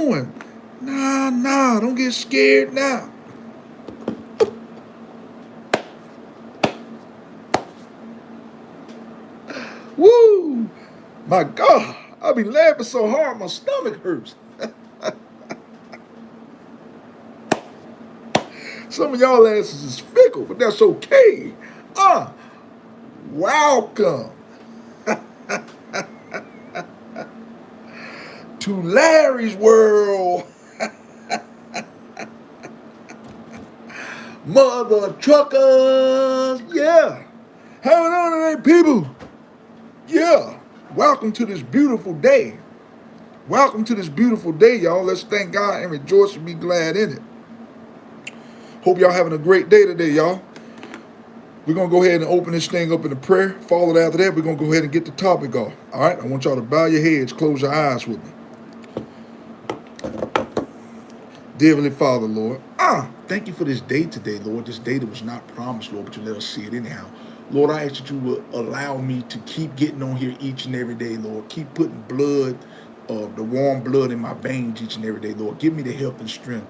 doing? Nah, don't get scared now. Woo! My God, I be laughing so hard my stomach hurts. Some of y'all asses is fickle, but that's okay. Uh, Welcome to Larry's World. Mother truckers, yeah. How it on today, people? Yeah. Welcome to this beautiful day. Welcome to this beautiful day, y'all. Let's thank God and rejoice and be glad in it. Hope y'all having a great day today, y'all. We're going to go ahead and open this thing up in a prayer. Followed after that, we're going to go ahead and get the topic off. All right? I want y'all to bow your heads, close your eyes with me. Dear Heavenly Father, Lord, thank you for this day today, Lord. This day that was not promised, Lord, but you let us see it anyhow. Lord, I ask that you would allow me to keep getting on here each and every day, Lord. Keep putting blood, the warm blood in my veins each and every day, Lord. Give me the health and strength.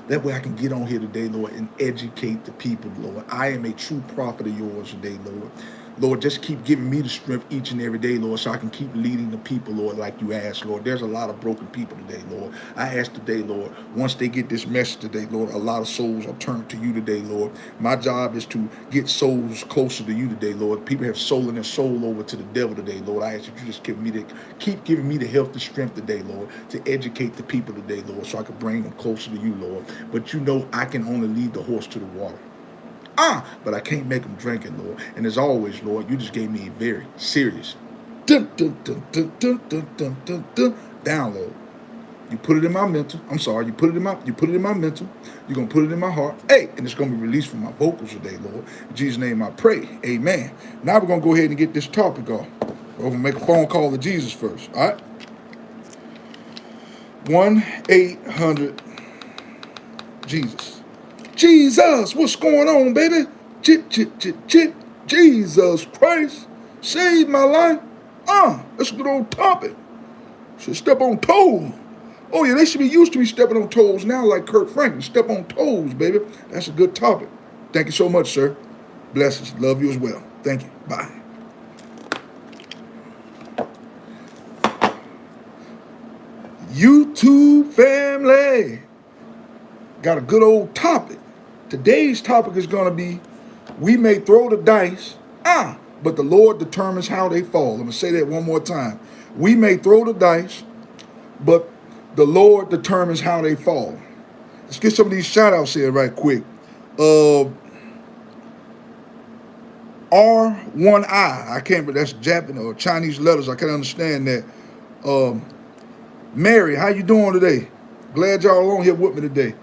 That way I can get on here today, Lord, and educate the people, Lord. I am a true prophet of yours today, Lord. Lord, just keep giving me the strength each and every day, Lord, so I can keep leading the people, Lord, like you asked, Lord. There's a lot of broken people today, Lord. I ask today, Lord, once they get this message today, Lord, a lot of souls are turned to you today, Lord. My job is to get souls closer to you today, Lord. People have sold their soul over to the devil today, Lord. I ask that you just keep giving me the health and strength today, Lord, to educate the people today, Lord, so I can bring them closer to you, Lord. But you know I can only lead the horse to the water. But I can't make them drink it, Lord. And as always, Lord, you just gave me a very serious download. You put it in my mental. I'm sorry, you put it in my mental. You're gonna put it in my heart. Hey, and it's gonna be released from my vocals today, Lord. In Jesus' name I pray. Amen. Now we're gonna go ahead and get this topic off. We're gonna make a phone call to Jesus first. All right. 1-800 Jesus. Jesus, what's going on, baby? Chit. Jesus Christ, save my life. That's a good old topic. Should step on toes. Oh yeah, they should be used to me stepping on toes now, like Kurt Franklin. Step on toes, baby. That's a good topic. Thank you so much, sir. Blessings. Love you as well. Thank you. Bye. YouTube family. Got a good old topic. Today's topic is going to be, we may throw the dice, but the Lord determines how they fall. I'm going to say that one more time. We may throw the dice, but the Lord determines how they fall. Let's get some of these shout outs here right quick. R1I, I can't, but that's Japanese or Chinese letters. I can't understand that. Mary, how you doing today? Glad y'all on here with me today.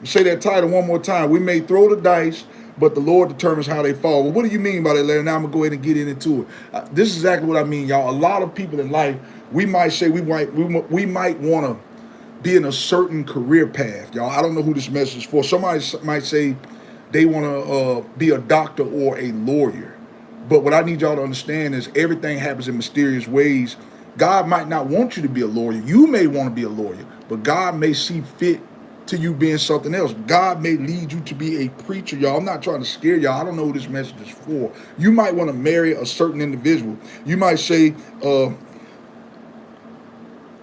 Say that title one more time. We may throw the dice, but the Lord determines how they fall. Well, what do you mean by that, Larry? Now I'm going to go ahead and get into it. This is exactly what I mean, y'all. A lot of people in life, we might say we might want to be in a certain career path, y'all. I don't know who this message is for. Somebody might say they want to be a doctor or a lawyer. But what I need y'all to understand is everything happens in mysterious ways. God might not want you to be a lawyer. You may want to be a lawyer, but God may see fit to you being something else. God may lead you to be a preacher, y'all. I'm not trying to scare y'all. I don't know who this message is for. You might want to marry a certain individual. You might say,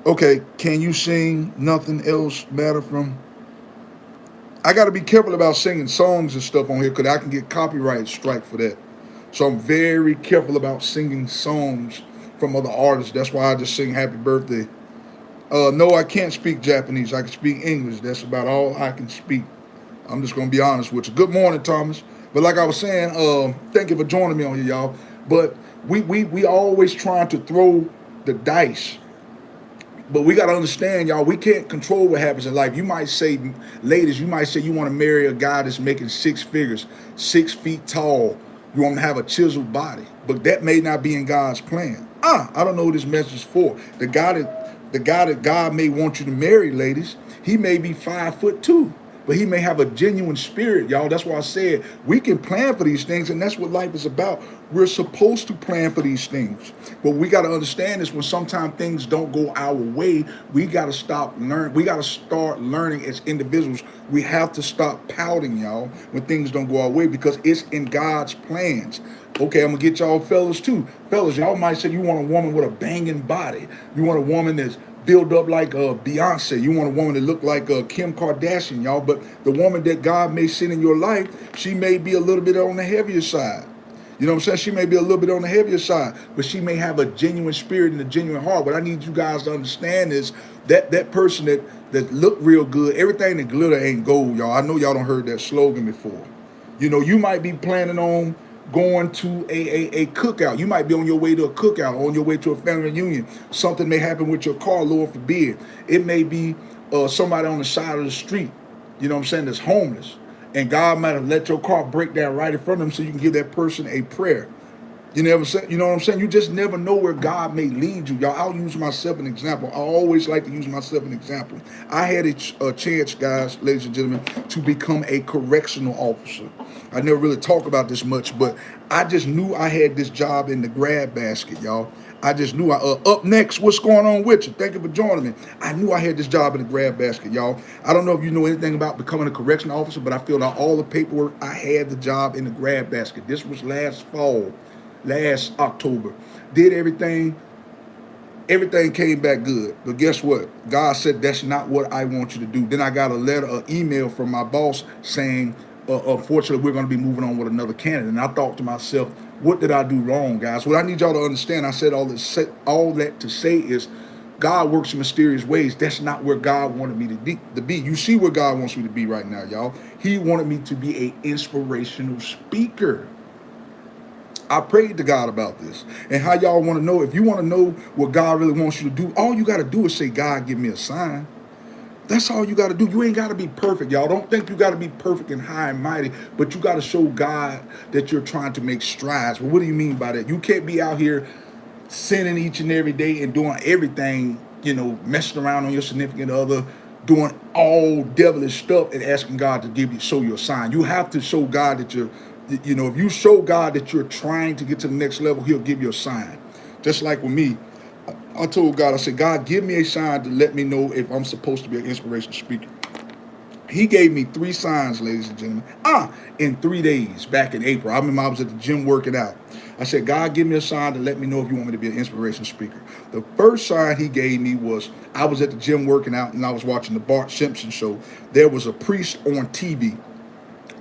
okay, can you sing Nothing Else Matter from... I got to be careful about singing songs and stuff on here because I can get copyright strike for that. So I'm very careful about singing songs from other artists. That's why I just sing Happy Birthday. No, I can't speak Japanese. I can speak English. That's about all I can speak. I'm just going to be honest with you. Good morning, Thomas. But like I was saying, thank you for joining me on here, y'all. But we always trying to throw the dice. But we got to understand, y'all, we can't control what happens in life. You might say, ladies, you might say you want to marry a guy that's making 6 figures, 6 feet tall. You want to have a chiseled body. But that may not be in God's plan. I don't know what this message is for. The guy that God may want you to marry, ladies, he may be 5'2", but he may have a genuine spirit, y'all. That's why I said we can plan for these things, and that's what life is about. We're supposed to plan for these things, but we got to understand this: when sometimes things don't go our way, we got to we got to start learning as individuals. We have to stop pouting, y'all, when things don't go our way, because it's in God's plans. Okay, I'm gonna get y'all fellas too. Fellas, y'all might say you want a woman with a banging body. You want a woman that's built up like Beyonce. You want a woman that look like Kim Kardashian, y'all. But the woman that God may send in your life, she may be a little bit on the heavier side. You know what I'm saying? She may be a little bit on the heavier side, but she may have a genuine spirit and a genuine heart. What I need you guys to understand is that person that look real good, everything that glitter ain't gold, y'all. I know y'all don't heard that slogan before. You know, you might be planning on going to a cookout. You might be on your way to a cookout, on your way to a family reunion. Something may happen with your car, Lord forbid. It may be somebody on the side of the street, you know what I'm saying, that's homeless. And God might have let your car break down right in front of them so you can give that person a prayer. You never say, you know what I'm saying? You just never know where God may lead you. Y'all, I'll use myself an example. I always like to use myself an example. I had a chance, guys, ladies and gentlemen, to become a correctional officer. I never really talk about this much, but I just knew I had this job in the grab basket, y'all. I just knew up next, what's going on with you? Thank you for joining me. I knew I had this job in the grab basket, y'all. I don't know if you know anything about becoming a correctional officer, but I filled out all the paperwork. I had the job in the grab basket. This was last fall. Last October, did everything came back good. But guess what? God said that's not what I want you to do. Then I got a letter, an email from my boss saying, unfortunately, we're going to be moving on with another candidate. And I thought to myself, what did I do wrong, guys? What I need y'all to understand, I said all that to say is, God works in mysterious ways. That's not where God wanted me to be. You see where God wants me to be right now, y'all. He wanted me to be an inspirational speaker. I prayed to God about this. And how y'all want to know, if you want to know what God really wants you to do, all you got to do is say, God, give me a sign. That's all you got to do. You ain't got to be perfect, y'all. Don't think you got to be perfect and high and mighty, but you got to show God that you're trying to make strides. Well, what do you mean by that? You can't be out here sinning each and every day and doing everything, you know, messing around on your significant other, doing all devilish stuff and asking God to show you a sign. You have to show God that if you show God that you're trying to get to the next level, he'll give you a sign. Just like with me, I told God, I said, God, give me a sign to let me know if I'm supposed to be an inspirational speaker. He gave me 3 signs, ladies and gentlemen, in 3 days back in April. I remember I was at the gym working out. I said, God, give me a sign to let me know if you want me to be an inspirational speaker. The first sign he gave me was, I was at the gym working out and I was watching the Bart Simpson show. There was a priest on TV.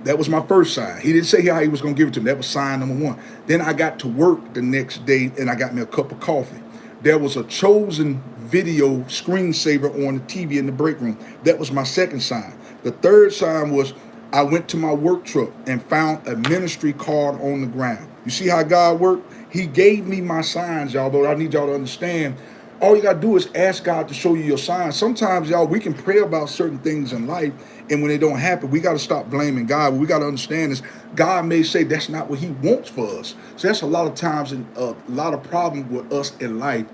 That was my first sign. He didn't say how he was going to give it to me. That was sign number 1. Then I got to work the next day and I got me a cup of coffee. There was a chosen video screensaver on the TV in the break room. That was my second sign. The third sign was, I went to my work truck and found a ministry card on the ground. You see how God worked? He gave me my signs, y'all, but I need y'all to understand, all you got to do is ask God to show you your signs. Sometimes, y'all, we can pray about certain things in life, and when they don't happen, we got to stop blaming God. What we got to understand is God may say that's not what he wants for us. So that's a lot of times and a lot of problems with us in life.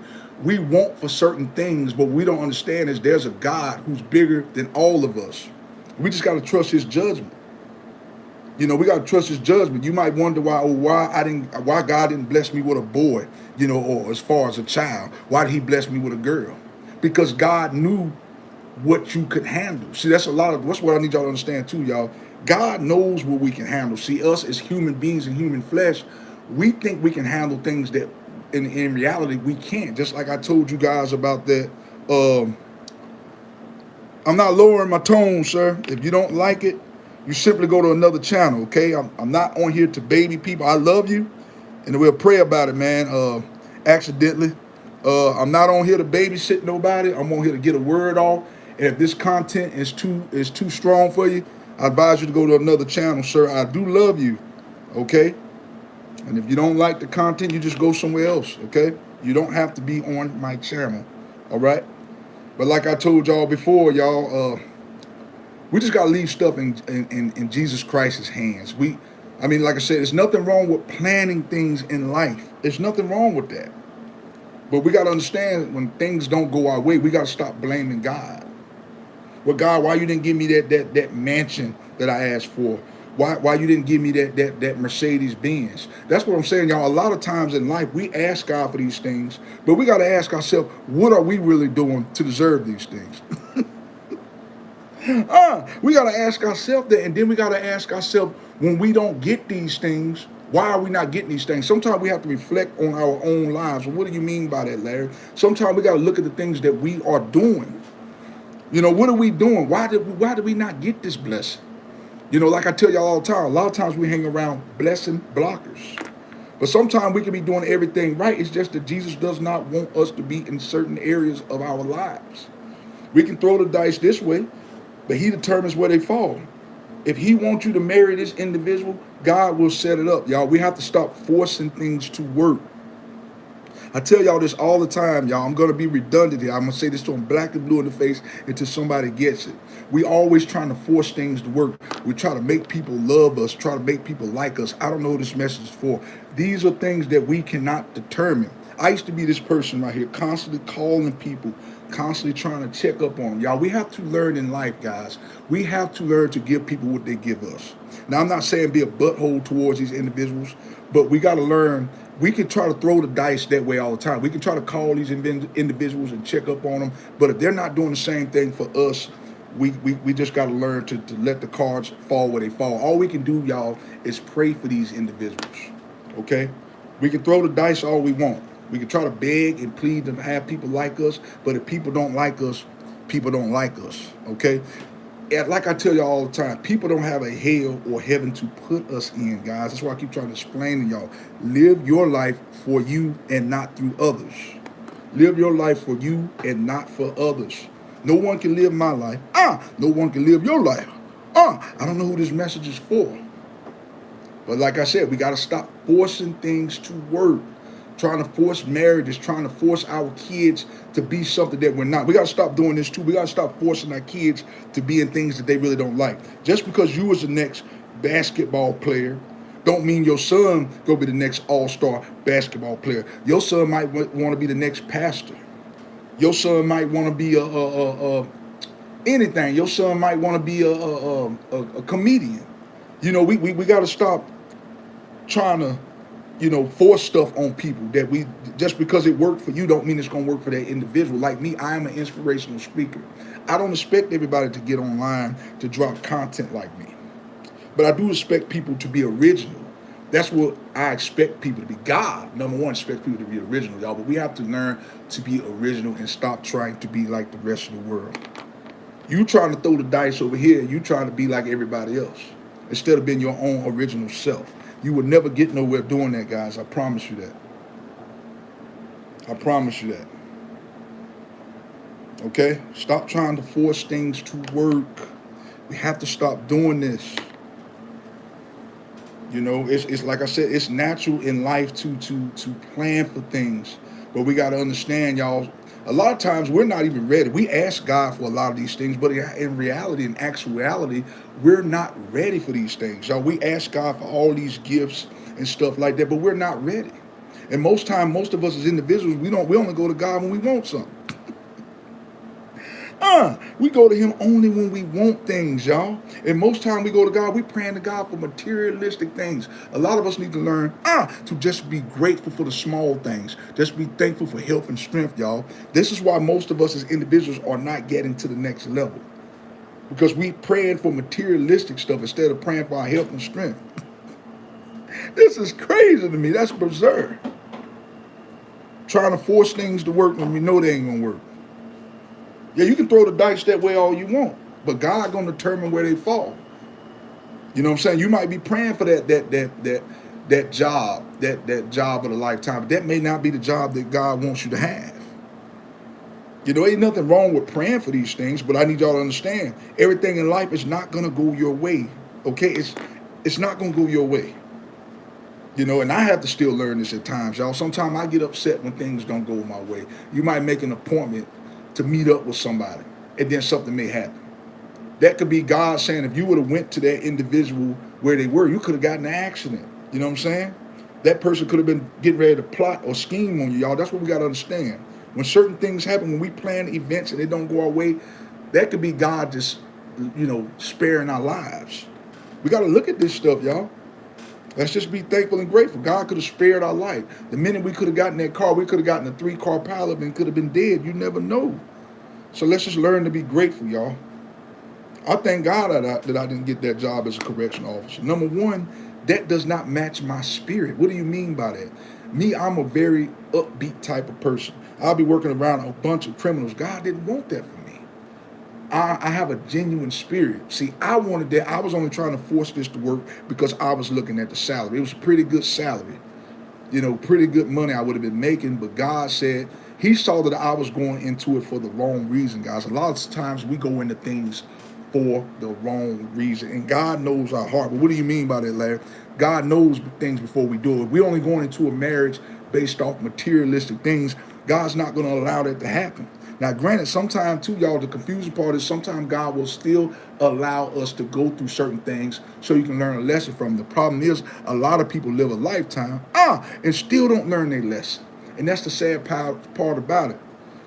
We want for certain things, but we don't understand is there's a God who's bigger than all of us. We just got to trust his judgment. You know, we got to trust his judgment. You might wonder why God didn't bless me with a boy, you know, or as far as a child. Why did he bless me with a girl? Because God knew what you could handle. See, that's what I need y'all to understand too, y'all. God knows what we can handle. See, us as human beings and human flesh, we think we can handle things that in reality we can't. Just like I told you guys about that. I'm not lowering my tone, sir. If you don't like it, you simply go to another channel, okay? I'm not on here to baby people. I love you, and we'll pray about it, man. Accidentally. I'm not on here to babysit nobody. I'm on here to get a word off. And if this content is too strong for you, I advise you to go to another channel, sir. I do love you, okay? And if you don't like the content, you just go somewhere else, okay? You don't have to be on my channel, all right? But like I told y'all before, y'all, we just got to leave stuff in Jesus Christ's hands. Like I said, there's nothing wrong with planning things in life. There's nothing wrong with that. But we got to understand when things don't go our way, we got to stop blaming God. Well, God, why you didn't give me that mansion that I asked for? Why you didn't give me that Mercedes Benz? That's what I'm saying, y'all. A lot of times in life, we ask God for these things, but we got to ask ourselves, what are we really doing to deserve these things? We got to ask ourselves that, and then we got to ask ourselves, when we don't get these things, why are we not getting these things? Sometimes we have to reflect on our own lives. Well, what do you mean by that, Larry? Sometimes we got to look at the things that we are doing. What are we doing? Why did we not get this blessing? Like I tell y'all all the time, a lot of times we hang around blessing blockers. But sometimes we can be doing everything right. It's just that Jesus does not want us to be in certain areas of our lives. We can throw the dice this way, but he determines where they fall. If he wants you to marry this individual, God will set it up. Y'all, we have to stop forcing things to work. I tell y'all this all the time, y'all. I'm going to be redundant here. I'm going to say this to them black and blue in the face until somebody gets it. We always trying to force things to work. We try to make people love us, try to make people like us. I don't know what this message is for. These are things that we cannot determine. I used to be this person right here, constantly calling people, constantly trying to check up on them. Y'all, we have to learn in life, guys. We have to learn to give people what they give us. Now, I'm not saying be a butthole towards these individuals, but we got to learn. We can try to throw the dice that way all the time. We can try to call these individuals and check up on them, but if they're not doing the same thing for us, we just got to learn to let the cards fall where they fall. All we can do, y'all, is pray for these individuals, okay? We can throw the dice all we want. We can try to beg and plead to have people like us, but if people don't like us, people don't like us, okay? And like I tell y'all all the time, people don't have a hell or heaven to put us in, guys. That's why I keep trying to explain to y'all. Live your life for you and not through others. Live your life for you and not for others. No one can live my life. No one can live your life. I don't know who this message is for. But like I said, we got to stop forcing things to work. Trying to force marriages, trying to force our kids to be something that we're not. We got to stop doing this too. We got to stop forcing our kids to be in things that they really don't like. Just because you was the next basketball player, don't mean your son go be the next all-star basketball player. Your son might want to be the next pastor. Your son might want to be anything. Your son might want to be a comedian. We got to stop trying to force stuff on people that we, just because it worked for you don't mean it's going to work for that individual. Like me, I am an inspirational speaker. I don't expect everybody to get online to drop content like me. But I do expect people to be original. That's what I expect people to be. God, number one, expects people to be original, y'all. But we have to learn to be original and stop trying to be like the rest of the world. You trying to throw the dice over here, you trying to be like everybody else instead of being your own original self. You will never get nowhere doing that, guys. I promise you that. I promise you that. Okay? Stop trying to force things to work. We have to stop doing this. It's like I said, it's natural in life to plan for things. But we got to understand, y'all, a lot of times we're not even ready. We ask God for a lot of these things, but in reality, in actuality, we're not ready for these things. Y'all, we ask God for all these gifts and stuff like that, but we're not ready. And most of us as individuals, we only go to God when we want something. We go to him only when we want things, y'all. And most time we go to God, we praying to God for materialistic things. A lot of us need to learn to just be grateful for the small things. Just be thankful for health and strength, y'all. This is why most of us as individuals are not getting to the next level. Because we praying for materialistic stuff instead of praying for our health and strength. This is crazy to me. That's berserk. Trying to force things to work when we know they ain't gonna work. Yeah, you can throw the dice that way all you want, but God gonna determine where they fall. You know what I'm saying? You might be praying for that job, that job of a lifetime, but that may not be the job that God wants you to have. Ain't nothing wrong with praying for these things, but I need y'all to understand, everything in life is not gonna go your way. Okay, it's not gonna go your way. And I have to still learn this at times, y'all. Sometimes I get upset when things don't go my way. You might make an appointment to meet up with somebody, and then something may happen. That could be God saying, if you would have went to that individual where they were, you could have gotten an accident. You know what I'm saying? That person could have been getting ready to plot or scheme on you, y'all. That's what we got to understand. When certain things happen, when we plan events and they don't go our way, That could be God just, sparing our lives. We got to look at this stuff, y'all. Let's just be thankful and grateful. God could have spared our life. The minute we could have gotten that car, we could have gotten a 3-car pilot and could have been dead. You never know. So let's just learn to be grateful, y'all. I thank God that I didn't get that job as a correctional officer. Number one, that does not match my spirit. What do you mean by that? Me, I'm a very upbeat type of person. I'll be working around a bunch of criminals. God didn't want that for me. I have a genuine spirit. See, I wanted that. I was only trying to force this to work because I was looking at the salary. It was a pretty good salary. Pretty good money I would have been making, but God said he saw that I was going into it for the wrong reason, guys. A lot of times we go into things for the wrong reason, and God knows our heart. But what do you mean by that, Larry? God knows things before we do it. If we're only going into a marriage based off materialistic things, God's not going to allow that to happen. Now, granted, sometimes too, y'all, the confusing part is sometimes God will still allow us to go through certain things so you can learn a lesson from them. The problem is a lot of people live a lifetime and still don't learn their lesson. And that's the sad part about it.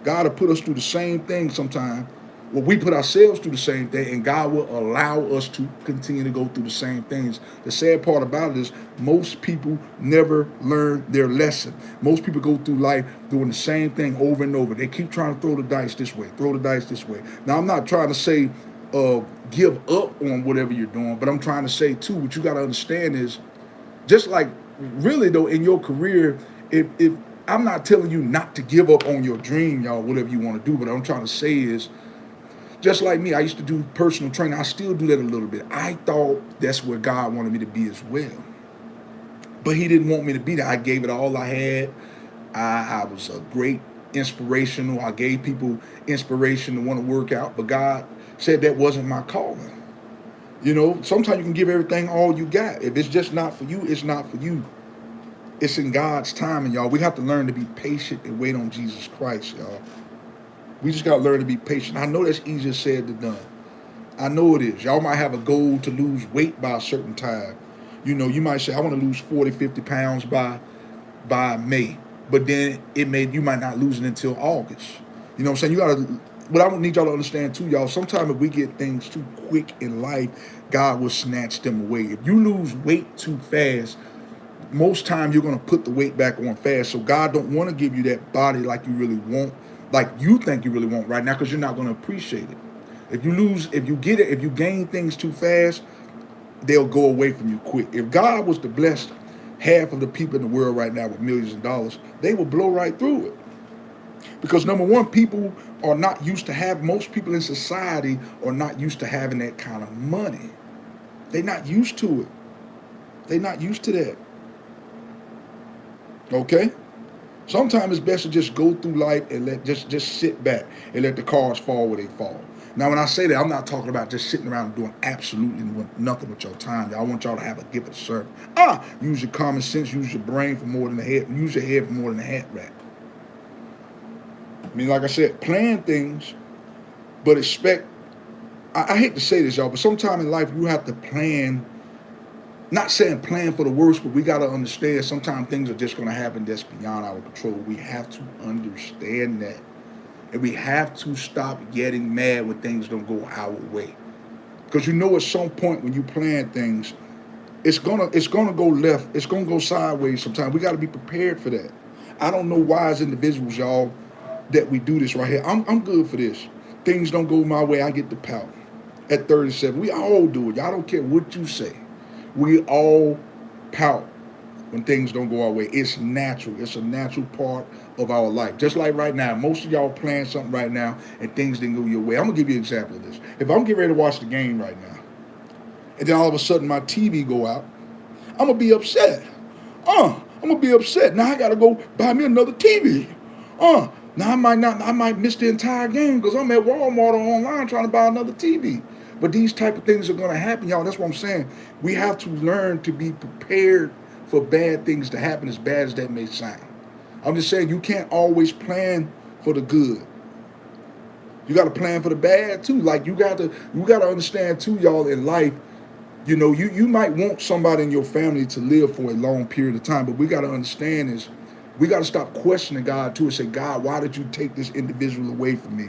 God will put us through the same thing sometimes. Well, we put ourselves through the same thing, and God will allow us to continue to go through the same things. The sad part about it is most people never learn their lesson. Most people go through life doing the same thing over and over. They keep trying to throw the dice this way, throw the dice this way. Now, I'm not trying to say give up on whatever you're doing, but I'm trying to say, too, what you got to understand is just like really, though, in your career, if I'm not telling you not to give up on your dream, y'all, whatever you want to do, but what I'm trying to say is, just like me, I used to do personal training. I still do that a little bit. I thought that's where God wanted me to be as well. But he didn't want me to be there. I gave it all I had. I was a great inspirational. I gave people inspiration to want to work out. But God said that wasn't my calling. Sometimes you can give everything all you got. If it's just not for you, it's not for you. It's in God's time, and y'all, we have to learn to be patient and wait on Jesus Christ, y'all. We just got to learn to be patient. I know that's easier said than done. I know it is. Y'all might have a goal to lose weight by a certain time. You might say, I want to lose 40, 50 pounds by May. But then you might not lose it until August. You know what I'm saying? What I need y'all to understand too, y'all, sometimes if we get things too quick in life, God will snatch them away. If you lose weight too fast, most times you're going to put the weight back on fast. So God don't want to give you that body like you really want, like you think you really want right now, because you're not going to appreciate it. If you gain things too fast, they'll go away from you quick. If God was to bless half of the people in the world right now with millions of dollars, they will blow right through it. Because number one, most people in society are not used to having that kind of money. They're not used to it. They're not used to that. Okay? Sometimes it's best to just go through life and just sit back and let the cards fall where they fall. Now, when I say that, I'm not talking about just sitting around and doing absolutely nothing with your time. I want y'all to have a gift of service. Use your common sense, use your brain for more than the head, use your head for more than the hat rack. Like I said, plan things, but expect. I hate to say this, y'all, but sometime in life you have to plan. Not saying plan for the worst, but we got to understand sometimes things are just going to happen that's beyond our control. We have to understand that. And we have to stop getting mad when things don't go our way. Because at some point when you plan things, it's gonna go left. It's gonna go sideways sometimes. We got to be prepared for that. I don't know why as individuals, y'all, that we do this right here. I'm good for this. Things don't go my way, I get the pout. At 37, we all do it. Y'all don't care what you say. We all pout when things don't go our way. It's natural. It's a natural part of our life. Just like right now, most of y'all plan something right now and things didn't go your way. I'm going to give you an example of this. If I'm getting ready to watch the game right now, and then all of a sudden my TV go out, I'm going to be upset. I'm going to be upset. Now I got to go buy me another TV. Now I might miss the entire game because I'm at Walmart or online trying to buy another TV. But these type of things are going to happen, y'all. That's what I'm saying. We have to learn to be prepared for bad things to happen, as bad as that may sound. I'm just saying you can't always plan for the good. You got to plan for the bad too. Like you got to understand too, y'all, in life, you might want somebody in your family to live for a long period of time, but we got to understand is we got to stop questioning God too and say, God, why did you take this individual away from me?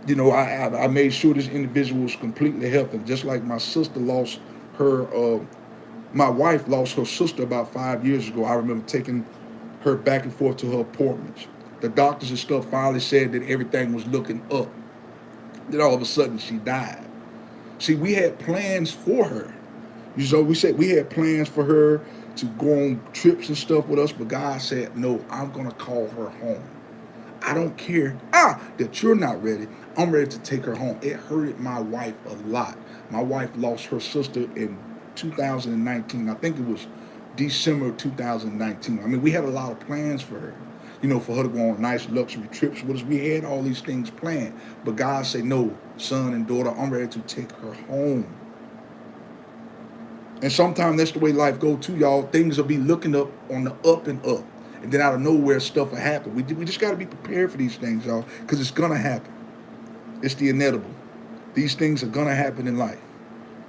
You know, I made sure this individual was completely healthy. Just like my sister lost her, my wife lost her sister about 5 years ago. I remember taking her back and forth to her appointments. The doctors and stuff finally said that everything was looking up. Then all of a sudden she died. See, we had plans for her. You know, we said we had plans for her to go on trips and stuff with us, but God said, no, I'm going to call her home. I don't care that you're not ready. I'm ready to take her home. It hurted my wife a lot. My wife lost her sister in 2019. I think it was December of 2019. I mean, we had a lot of plans for her. You know, for her to go on nice luxury trips with us. We had all these things planned. But God said, no, son and daughter, I'm ready to take her home. And sometimes that's the way life goes too, y'all. Things will be looking up on the up and up. And then out of nowhere, stuff will happen. We just got to be prepared for these things, y'all, because it's going to happen. It's the inevitable. These things are going to happen in life.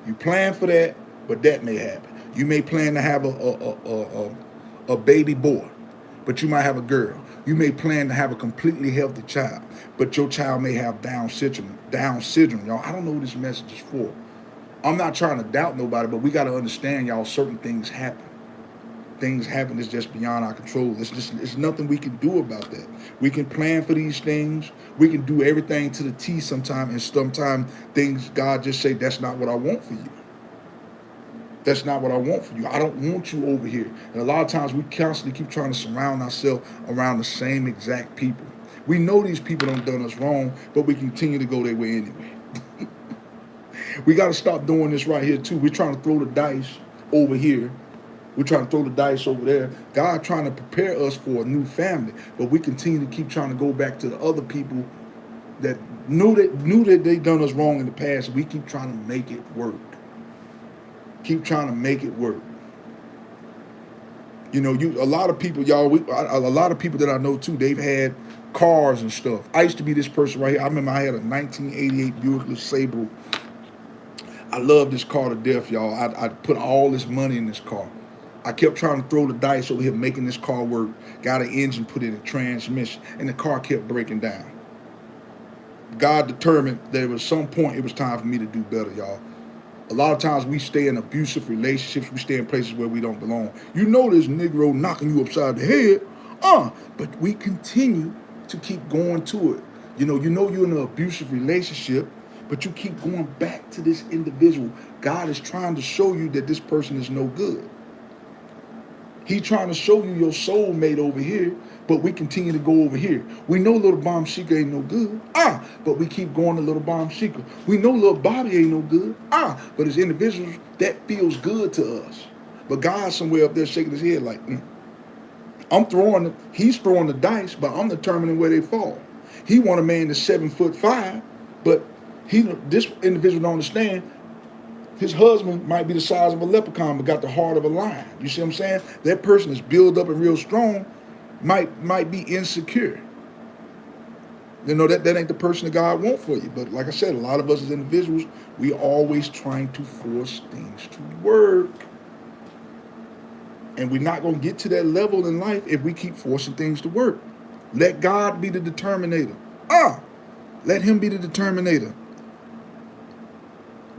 You plan for that, but that may happen. You may plan to have a baby boy, but you might have a girl. You may plan to have a completely healthy child, but your child may have Down syndrome. Down syndrome, y'all. I don't know what this message is for. I'm not trying to doubt nobody, but we got to understand, y'all, certain things happen. Things happen that's just beyond our control. It's nothing we can do about that. We can plan for these things. We can do everything to the T sometimes, and sometimes things God just say, that's not what I want for you. That's not what I want for you. I don't want you over here. And a lot of times we constantly keep trying to surround ourselves around the same exact people. We know these people done done us wrong, but we continue to go their way anyway. We got to stop doing this right here too. We're trying to throw the dice over here. We're trying to throw the dice over there. God trying to prepare us for a new family, but we continue to keep trying to go back to the other people that knew that they done us wrong in the past. We keep trying to make it work. Keep trying to make it work. You know, a lot of people, y'all. A lot of people that I know too. They've had cars and stuff. I used to be this person right here. I remember I had a 1988 Buick LeSabre. I love this car to death, y'all. I put all this money in this car. I kept trying to throw the dice over here, making this car work. Got an engine put in a transmission, and the car kept breaking down. God determined that at some point it was time for me to do better, y'all. A lot of times we stay in abusive relationships. We stay in places where we don't belong. You know this Negro knocking you upside the head, but we continue to keep going to it. You know you're in an abusive relationship, but you keep going back to this individual. God is trying to show you that this person is no good. He's trying to show you your soulmate over here, but we continue to go over here. We know Little Bomb Chica ain't no good, but we keep going to Little Bomb Chica. We know Little Bobby ain't no good, but as individuals, that feels good to us. But God's somewhere up there shaking his head like, he's throwing the dice, but I'm determining where they fall. He want a man that's 7'5", but this individual don't understand. His husband might be the size of a leprechaun, but got the heart of a lion. You see what I'm saying? That person is built up and real strong, might be insecure. You know, that ain't the person that God wants for you. But like I said, a lot of us as individuals, we always trying to force things to work. And we're not going to get to that level in life if we keep forcing things to work. Let God be the determinator. Let him be the determinator.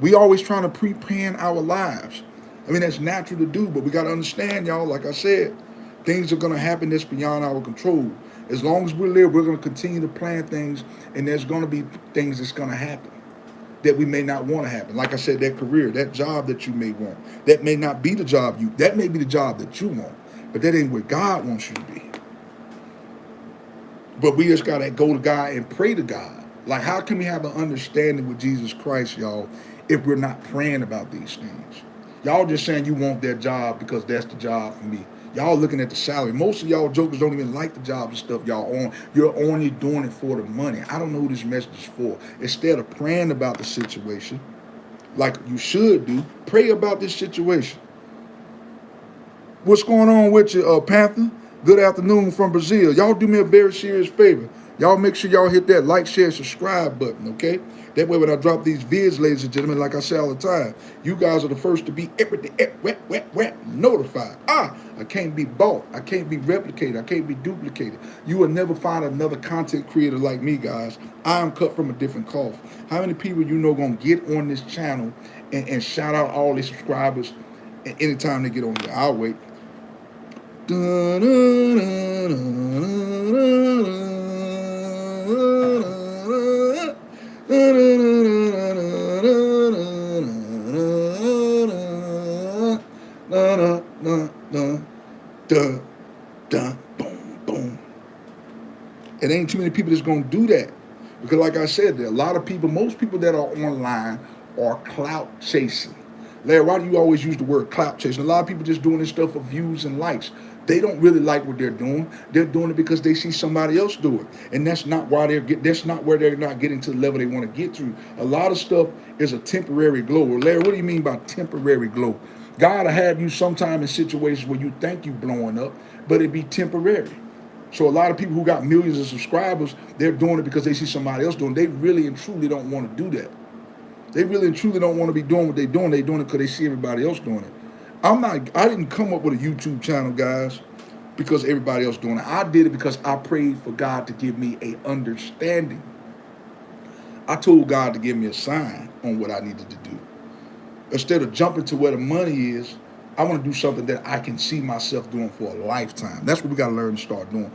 We always trying to pre-plan our lives. I mean, that's natural to do, but we got to understand, y'all, like I said, things are going to happen that's beyond our control. As long as we live, we're going to continue to plan things, and there's going to be things that's going to happen that we may not want to happen. Like I said, that career, that job that you may want, that may not be the job that may be the job that you want, but that ain't where God wants you to be. But we just got to go to God and pray to God. Like, how can we have an understanding with Jesus Christ, y'all, if we're not praying about these things? Y'all just saying you want that job because that's the job for me. Y'all looking at the salary. Most of y'all jokers don't even like the jobs and stuff y'all on. You're only doing it for the money. I don't know who this message is for. Instead of praying about the situation, like you should do, pray about this situation. What's going on with you, Panther? Good afternoon from Brazil. Y'all do me a very serious favor. Y'all make sure y'all hit that like, share, subscribe button, okay? That way when I drop these vids, ladies and gentlemen, like I say all the time, you guys are the first to be notified. I can't be bought. I can't be replicated. I can't be duplicated. You will never find another content creator like me, guys. I am cut from a different cloth. How many people you know gonna get on this channel and shout out all these subscribers anytime they get on here? I'll wait. Boom, boom. It ain't too many people that's gonna do that. Because like I said, there are a lot of people, most people that are online are clout chasing. Larry, why do you always use the word clout chasing? A lot of people just doing this stuff for views and likes. They don't really like what they're doing. They're doing it because they see somebody else do it. And that's not why that's not where they're not getting to the level they want to get to. A lot of stuff is a temporary glow. Larry, what do you mean by temporary glow? God will have you sometime in situations where you think you're blowing up, but it be temporary. So a lot of people who got millions of subscribers, they're doing it because they see somebody else doing it. They really and truly don't want to do that. They really and truly don't want to be doing what they're doing. They're doing it because they see everybody else doing it. I didn't come up with a YouTube channel, guys, because everybody else doing it. I did it because I prayed for God to give me a understanding. I told God to give me a sign on what I needed to do. Instead of jumping to where the money is, I want to do something that I can see myself doing for a lifetime. That's what we got to learn to start doing.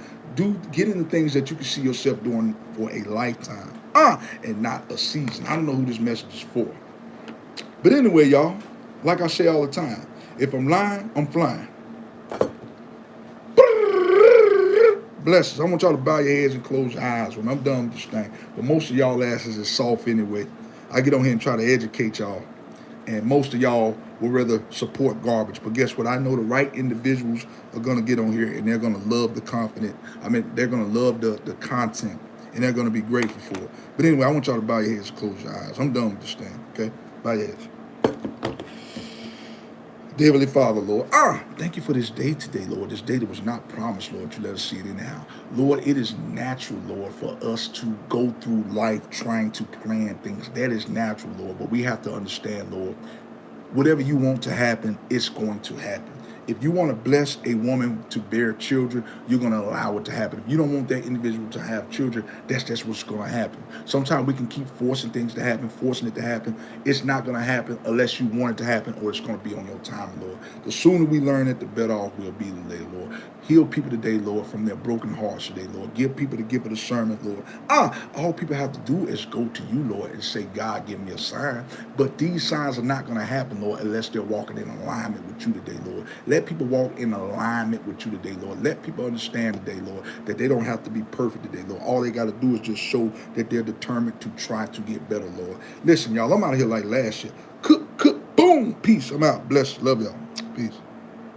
Get into things that you can see yourself doing for a lifetime, and not a season. I don't know who this message is for. But anyway, y'all, like I say all the time, if I'm lying, I'm flying. Blessings. I want y'all to bow your heads and close your eyes when I'm done with this thing. But most of y'all asses is soft anyway. I get on here and try to educate y'all. And most of y'all will rather support garbage. But guess what? I know the right individuals are going to get on here and they're going to love the they're going to love the content. And they're going to be grateful for it. But anyway, I want y'all to bow your heads and close your eyes. I'm done with this thing, okay? Bow your heads. Dear Heavenly Father, Lord, thank you for this day today, Lord. This day that was not promised, Lord. You let us see it anyhow. Lord, it is natural, Lord, for us to go through life trying to plan things. That is natural, Lord. But we have to understand, Lord, whatever you want to happen, it's going to happen. If you want to bless a woman to bear children, you're going to allow it to happen. If you don't want that individual to have children, that's just what's going to happen. Sometimes we can keep forcing things to happen, forcing it to happen. It's not going to happen unless you want it to happen, or it's going to be on your time, Lord. The sooner we learn it, the better off we'll be today, Lord. Heal people today, Lord, from their broken hearts today, Lord. Give people the gift of discernment, Lord. All people have to do is go to you, Lord, and say, God, give me a sign. But these signs are not going to happen, Lord, unless they're walking in alignment with you today, Lord. Let people walk in alignment with you today, Lord. Let people understand today, Lord, that they don't have to be perfect today, Lord. All they got to do is just show that they're determined to try to get better, Lord. Listen, y'all, I'm out of here like last year. Cook, boom, peace. I'm out. Bless. Love y'all. Peace.